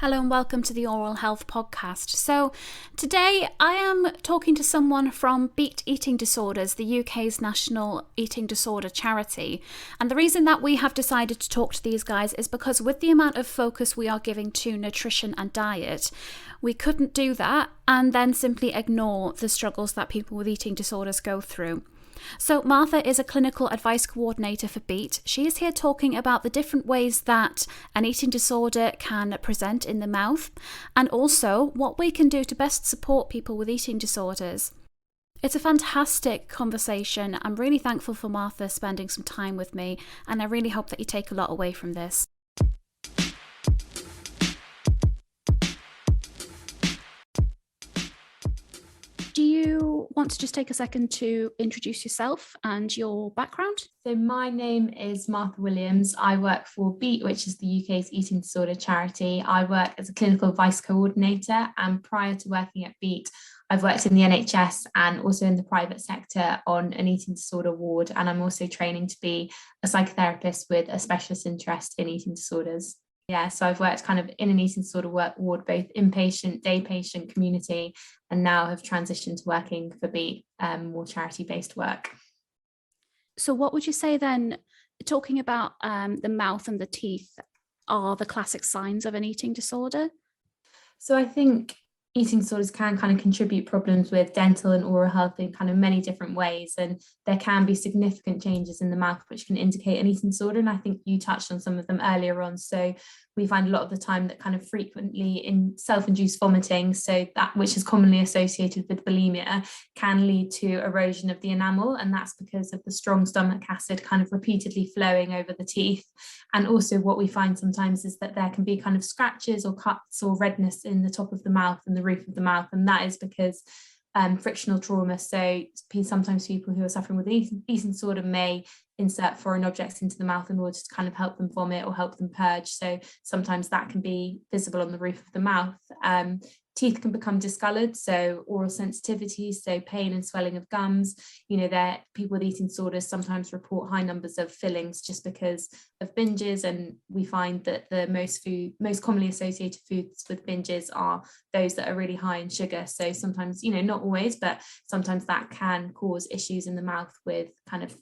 Hello and welcome to the Oral Health Podcast. So today I am talking to someone from Beat Eating Disorders, the UK's national eating disorder charity. And the reason that we have decided to talk to these guys is because with the amount of focus we are giving to nutrition and diet, we couldn't do that and then simply ignore the struggles that people with eating disorders go through. So Martha is a clinical advice coordinator for Beat. She is here talking about the different ways that an eating disorder can present in the mouth and also what we can do to best support people with eating disorders. It's a fantastic conversation. I'm really thankful for Martha spending some time with me, and I really hope that you take a lot away from this. Do you want to just take a second to introduce yourself and your background? So my name is Martha Williams. I work for Beat, which is the UK's eating disorder charity. I work as a clinical advice coordinator, and prior to working at Beat, I've worked in the NHS and also in the private sector on an eating disorder ward, and I'm also training to be a psychotherapist with a specialist interest in eating disorders. Yeah, so I've worked kind of in an eating disorder ward, both inpatient, day patient, community, and now have transitioned to working for Beat, more charity-based work. So what would you say then, talking about the mouth and the teeth, are the classic signs of an eating disorder? So I think eating disorders can kind of contribute problems with dental and oral health in kind of many different ways, and there can be significant changes in the mouth which can indicate an eating disorder, and I think you touched on some of them earlier on. So we find a lot of the time that kind of frequently in self-induced vomiting, so that which is commonly associated with bulimia, can lead to erosion of the enamel, and that's because of the strong stomach acid kind of repeatedly flowing over the teeth. And also what we find sometimes is that there can be kind of scratches or cuts or redness in the top of the mouth and the roof of the mouth, and that is because frictional trauma. So sometimes people who are suffering with eating disorder may insert foreign objects into the mouth in order to kind of help them vomit or help them purge. So sometimes that can be visible on the roof of the mouth. Teeth can become discolored, so oral sensitivity, so pain and swelling of gums. People with eating disorders sometimes report high numbers of fillings just because of binges, and we find that the most commonly associated foods with binges are those that are really high in sugar. So sometimes, not always, but sometimes that can cause issues in the mouth with kind of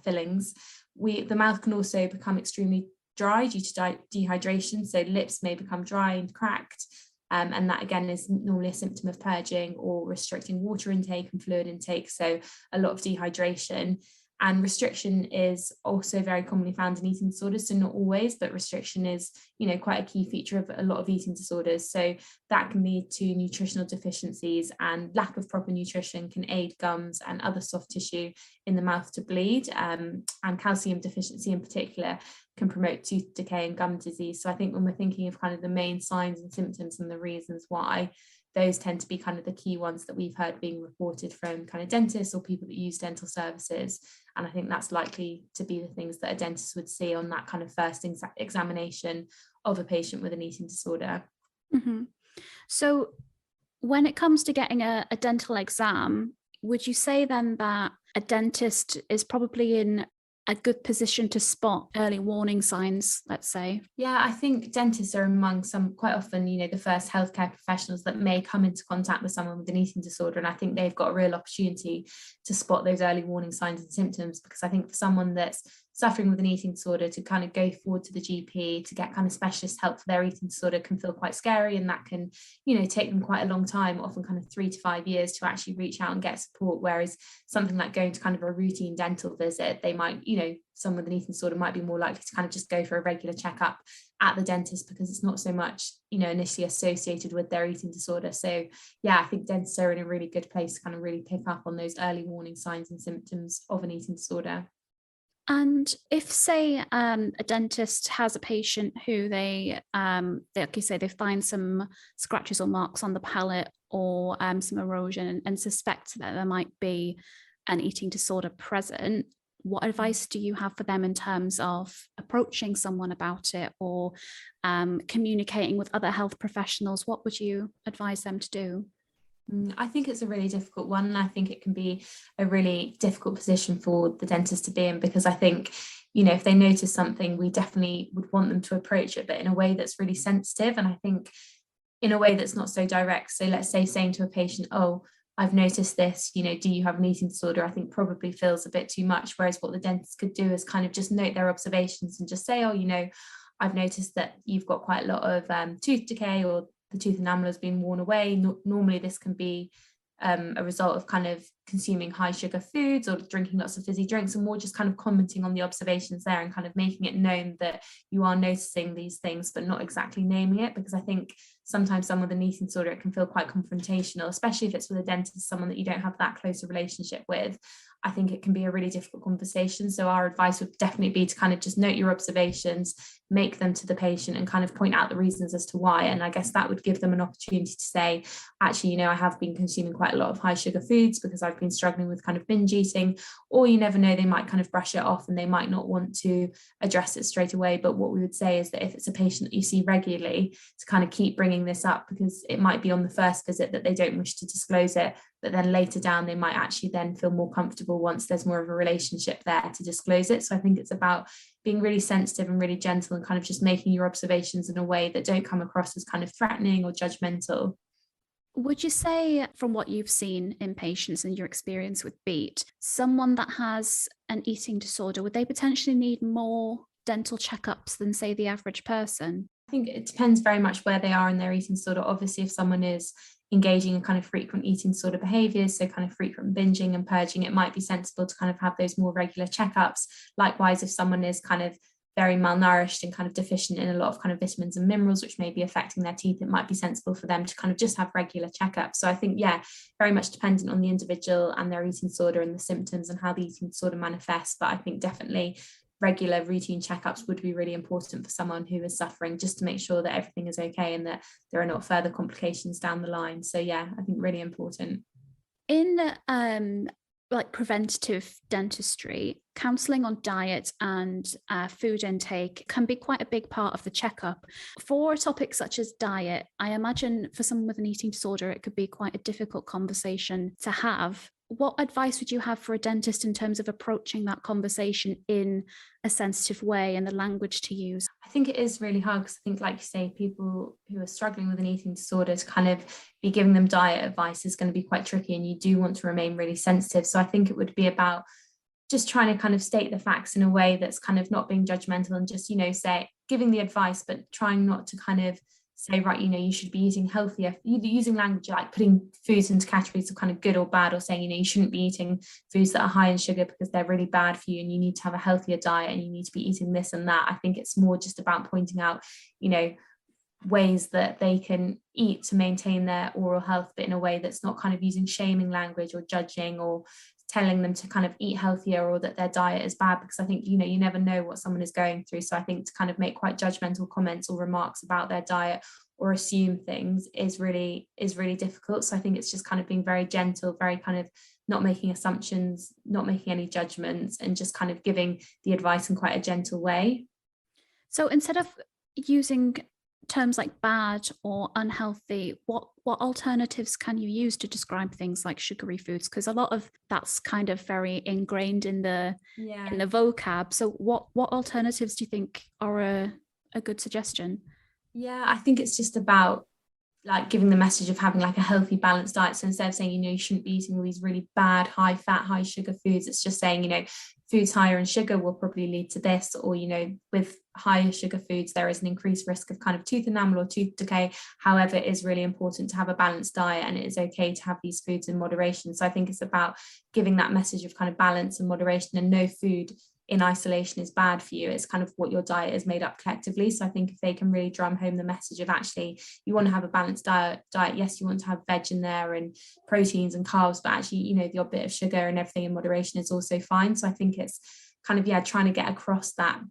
fillings. The mouth can also become extremely dry due to dehydration, so lips may become dry and cracked. And that again is normally a symptom of purging or restricting water intake and fluid intake, so a lot of dehydration. And restriction is also very commonly found in eating disorders, so not always, but restriction is, quite a key feature of a lot of eating disorders. So that can lead to nutritional deficiencies, and lack of proper nutrition can aid gums and other soft tissue in the mouth to bleed, and calcium deficiency in particular can promote tooth decay and gum disease. So I think when we're thinking of kind of the main signs and symptoms and the reasons why, those tend to be kind of the key ones that we've heard being reported from kind of dentists or people that use dental services. And I think that's likely to be the things that a dentist would see on that kind of first examination of a patient with an eating disorder. Mm-hmm. So when it comes to getting a dental exam, would you say then that a dentist is probably in a good position to spot early warning signs, let's say? Yeah, I think dentists are among quite often, the first healthcare professionals that may come into contact with someone with an eating disorder. And I think they've got a real opportunity to spot those early warning signs and symptoms, because I think for someone that's suffering with an eating disorder to kind of go forward to the GP to get kind of specialist help for their eating disorder can feel quite scary, and that can, take them quite a long time, often kind of 3 to 5 years to actually reach out and get support. Whereas something like going to kind of a routine dental visit, they might, someone with an eating disorder might be more likely to kind of just go for a regular checkup at the dentist because it's not so much, initially associated with their eating disorder. So yeah, I think dentists are in a really good place to kind of really pick up on those early warning signs and symptoms of an eating disorder. And if, say, a dentist has a patient who they like you say, they find some scratches or marks on the palate or some erosion and suspect that there might be an eating disorder present, what advice do you have for them in terms of approaching someone about it or communicating with other health professionals? What would you advise them to do? I think it's a really difficult one, and I think it can be a really difficult position for the dentist to be in, because I think if they notice something, we definitely would want them to approach it, but in a way that's really sensitive. And I think in a way that's not so direct. So let's say saying to a patient, oh, I've noticed this, do you have an eating disorder? I think probably feels a bit too much. Whereas what the dentist could do is kind of just note their observations and just say, oh, I've noticed that you've got quite a lot of tooth decay, or the tooth enamel has been worn away. Normally this can be a result of kind of consuming high sugar foods or drinking lots of fizzy drinks, and more just kind of commenting on the observations there and kind of making it known that you are noticing these things, but not exactly naming it. Because I think sometimes someone with an eating disorder, it can feel quite confrontational, especially if it's with a dentist, someone that you don't have that close a relationship with. I think it can be a really difficult conversation. So our advice would definitely be to kind of just note your observations, make them to the patient, and kind of point out the reasons as to why. And I guess that would give them an opportunity to say, actually, I have been consuming quite a lot of high sugar foods because I've been struggling with kind of binge eating. Or you never know, they might kind of brush it off and they might not want to address it straight away. But what we would say is that if it's a patient that you see regularly, to kind of keep bringing this up, because it might be on the first visit that they don't wish to disclose it, but then later down they might actually then feel more comfortable once there's more of a relationship there to disclose it. So I think it's about being really sensitive and really gentle, and kind of just making your observations in a way that don't come across as kind of threatening or judgmental. Would you say, from what you've seen in patients and your experience with Beat, someone that has an eating disorder, would they potentially need more dental checkups than, say, the average person? I think it depends very much where they are in their eating disorder. Obviously, if someone is engaging in kind of frequent eating disorder behaviors, so kind of frequent binging and purging, it might be sensible to kind of have those more regular checkups. Likewise, if someone is kind of very malnourished and kind of deficient in a lot of kind of vitamins and minerals, which may be affecting their teeth, it might be sensible for them to kind of just have regular checkups. So I think, very much dependent on the individual and their eating disorder and the symptoms and how the eating disorder manifests. But I think definitely regular routine checkups would be really important for someone who is suffering, just to make sure that everything is okay and that there are not further complications down the line. So I think really important. In like preventative dentistry, counselling on diet and food intake can be quite a big part of the checkup. For topics such as diet, I imagine for someone with an eating disorder, it could be quite a difficult conversation to have. What advice would you have for a dentist in terms of approaching that conversation in a sensitive way and the language to use? I think it is really hard, because I think, like you say, people who are struggling with an eating disorder, to kind of be giving them diet advice is going to be quite tricky, and you do want to remain really sensitive. So I think it would be about just trying to kind of state the facts in a way that's kind of not being judgmental, and just, say, giving the advice, but trying not to kind of say, right, you should be eating healthier, using language like putting foods into categories of kind of good or bad, or saying, you shouldn't be eating foods that are high in sugar because they're really bad for you, and you need to have a healthier diet, and you need to be eating this and that. I think it's more just about pointing out, ways that they can eat to maintain their oral health, but in a way that's not kind of using shaming language or judging or telling them to kind of eat healthier, or that their diet is bad, because I think, you never know what someone is going through. So I think to kind of make quite judgmental comments or remarks about their diet, or assume things, is really difficult. So I think it's just kind of being very gentle, very kind of not making assumptions, not making any judgments, and just kind of giving the advice in quite a gentle way. So instead of using terms like bad or unhealthy, what alternatives can you use to describe things like sugary foods? Because a lot of that's kind of very ingrained in the vocab. So what alternatives do you think are a good suggestion? I think it's just about like giving the message of having like a healthy, balanced diet. So instead of saying, you shouldn't be eating all these really bad, high fat, high sugar foods, it's just saying, foods higher in sugar will probably lead to this, or, with higher sugar foods, there is an increased risk of kind of tooth enamel or tooth decay. However, it is really important to have a balanced diet, and it is okay to have these foods in moderation. So I think it's about giving that message of kind of balance and moderation, and no food in isolation is bad for you. It's kind of what your diet is made up collectively. So I think if they can really drum home the message of actually you want to have a balanced diet, yes, you want to have veg in there and proteins and carbs, but actually, the odd bit of sugar and everything in moderation is also fine. So I think it's kind of, trying to get across that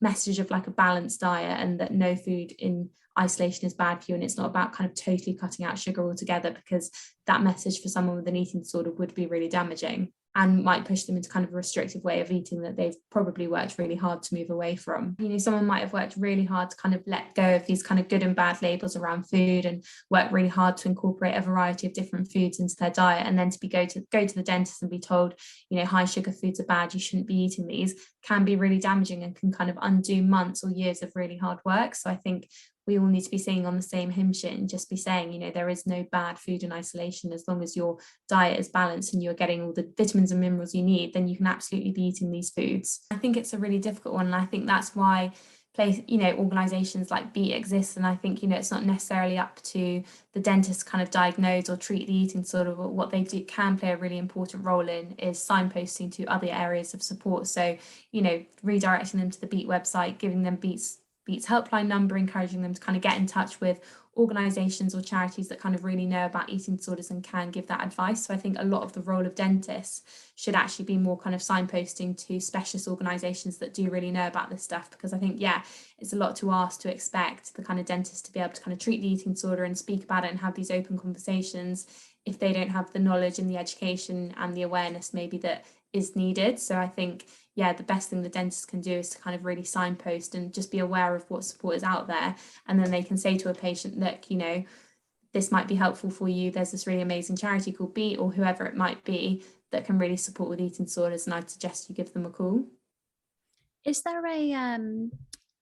message of like a balanced diet, and that no food in isolation is bad for you. And it's not about kind of totally cutting out sugar altogether, because that message for someone with an eating disorder would be really damaging. and might push them into kind of a restrictive way of eating that they've probably worked really hard to move away from. Someone might have worked really hard to kind of let go of these kind of good and bad labels around food and work really hard to incorporate a variety of different foods into their diet, and then to go to the dentist and be told, high sugar foods are bad, you shouldn't be eating these, can be really damaging and can kind of undo months or years of really hard work. So I think we all need to be singing on the same hymn sheet and just be saying, there is no bad food in isolation. As long as your diet is balanced and you're getting all the vitamins and minerals you need, then you can absolutely be eating these foods. I think it's a really difficult one, and I think that's why organizations like BEAT exist. And I think it's not necessarily up to the dentist to kind of diagnose or treat the eating disorder, but what they can play a really important role in is signposting to other areas of support. So redirecting them to the BEAT website, giving them BEAT's helpline number, encouraging them to kind of get in touch with organizations or charities that kind of really know about eating disorders and can give that advice. So I think a lot of the role of dentists should actually be more kind of signposting to specialist organizations that do really know about this stuff, because I think, it's a lot to ask to expect the kind of dentist to be able to kind of treat the eating disorder and speak about it and have these open conversations if they don't have the knowledge and the education and the awareness maybe that is needed. So I think, the best thing the dentist can do is to kind of really signpost and just be aware of what support is out there. And then they can say to a patient, look, this might be helpful for you. There's this really amazing charity called BEAT, or whoever it might be, that can really support with eating disorders. And I'd suggest you give them a call. Is there a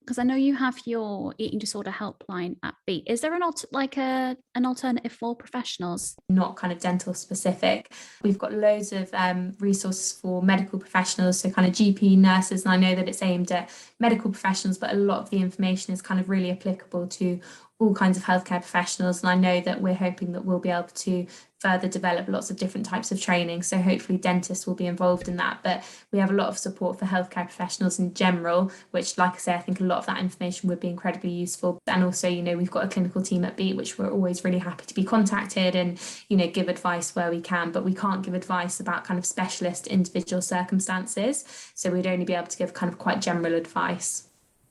because I know you have your eating disorder helpline at BEAT. Is there an alternative for professionals? Not kind of dental specific. We've got loads of resources for medical professionals, so kind of GP, nurses, and I know that it's aimed at medical professionals, but a lot of the information is kind of really applicable to all kinds of healthcare professionals. And I know that we're hoping that we'll be able to further develop lots of different types of training. So hopefully dentists will be involved in that. But we have a lot of support for healthcare professionals in general, which, like I say, I think a lot of that information would be incredibly useful. And also, we've got a clinical team at BEAT, which we're always really happy to be contacted and, give advice where we can, but we can't give advice about kind of specialist individual circumstances. So we'd only be able to give kind of quite general advice.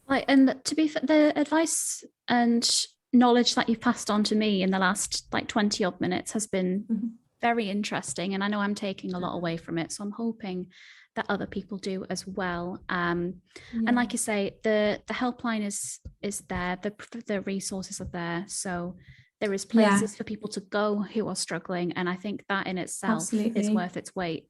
Right, and to be fair, the advice and knowledge that you've passed on to me in the last 20 odd minutes has been very interesting, and I know I'm taking a lot away from it, so I'm hoping that other people do as well. And like you say, the helpline is there, the resources are there, so there is places for people to go who are struggling, and I think that in itself is worth its weight.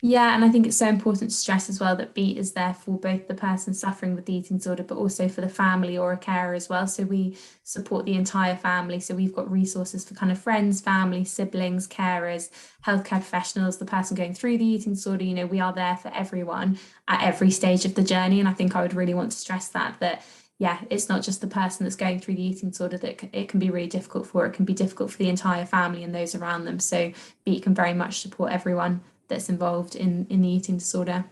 Yeah, and I think it's so important to stress as well that BEAT is there for both the person suffering with the eating disorder, but also for the family or a carer as well. So we support the entire family. So we've got resources for kind of friends, family, siblings, carers, healthcare professionals, the person going through the eating disorder. We are there for everyone at every stage of the journey. And I think I would really want to stress that it's not just the person that's going through the eating disorder that it can be really difficult for. It can be difficult for the entire family and those around them. So BEAT can very much support everyone that's involved in the eating disorder.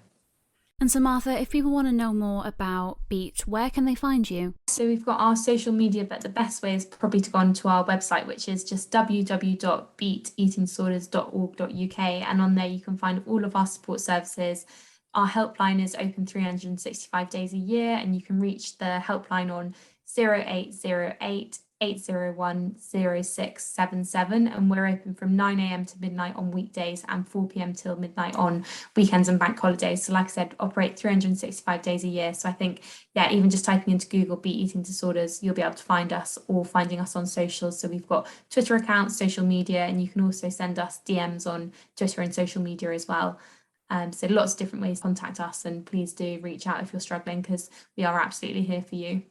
And so Martha, if people want to know more about BEAT, where can they find you? So we've got our social media, but the best way is probably to go onto our website, which is just www.beateatingdisorders.org.uk, and on there you can find all of our support services. Our helpline is open 365 days a year, and you can reach the helpline on 0808 801 0677, and we're open from 9 a.m. to midnight on weekdays and 4 p.m. till midnight on weekends and bank holidays. So like I said, operate 365 days a year. So I think, even just typing into Google BEAT eating disorders, you'll be able to find us, or finding us on socials. So we've got Twitter accounts, social media, and you can also send us DMs on Twitter and social media as well. So lots of different ways to contact us, and please do reach out if you're struggling, because we are absolutely here for you.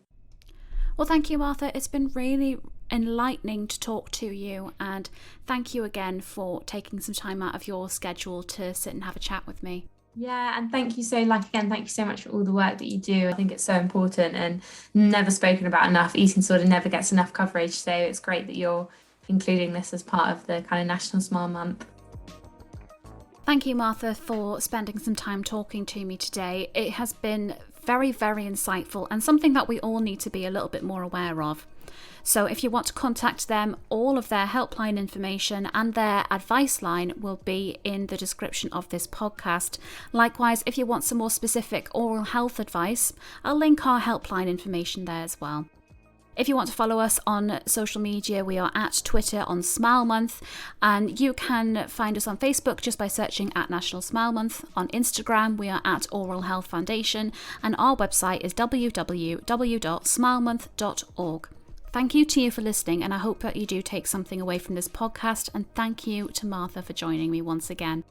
Well, thank you, Martha. It's been really enlightening to talk to you, and thank you again for taking some time out of your schedule to sit and have a chat with me. Yeah, and thank you so much for all the work that you do. I think it's so important and never spoken about enough. Eating disorder never gets enough coverage, so it's great that you're including this as part of the kind of National Smile Month. Thank you, Martha, for spending some time talking to me today. It has been very, very insightful, and something that we all need to be a little bit more aware of. So if you want to contact them, all of their helpline information and their advice line will be in the description of this podcast. Likewise, if you want some more specific oral health advice, I'll link our helpline information there as well. If you want to follow us on social media, we are at Twitter on Smile Month, and you can find us on Facebook just by searching at National Smile Month. On Instagram, we are at Oral Health Foundation, and our website is www.smilemonth.org. Thank you to you for listening, and I hope that you do take something away from this podcast, and thank you to Martha for joining me once again.